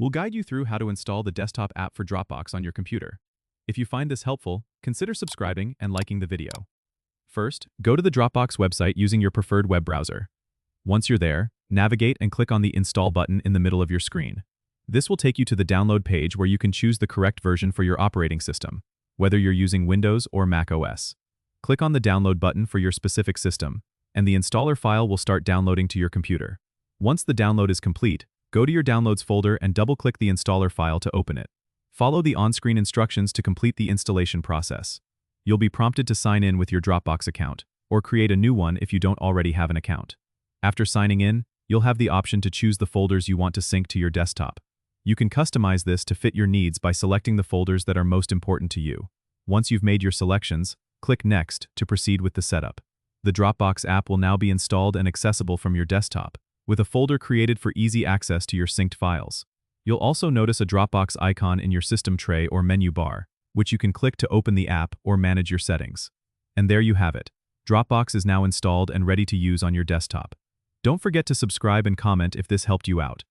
We'll guide you through how to install the desktop app for Dropbox on your computer. If you find this helpful, consider subscribing and liking the video. First, go to the Dropbox website using your preferred web browser. Once you're there, navigate and click on the Install button in the middle of your screen. This will take you to the download page where you can choose the correct version for your operating system, whether you're using Windows or Mac OS. Click on the download button for your specific system, and the installer file will start downloading to your computer. Once the download is complete, go to your Downloads folder and double-click the installer file to open it. Follow the on-screen instructions to complete the installation process. You'll be prompted to sign in with your Dropbox account, or create a new one if you don't already have an account. After signing in, you'll have the option to choose the folders you want to sync to your desktop. You can customize this to fit your needs by selecting the folders that are most important to you. Once you've made your selections, click Next to proceed with the setup. The Dropbox app will now be installed and accessible from your desktop, with a folder created for easy access to your synced files. You'll also notice a Dropbox icon in your system tray or menu bar, which you can click to open the app or manage your settings. And there you have it. Dropbox is now installed and ready to use on your desktop. Don't forget to subscribe and comment if this helped you out.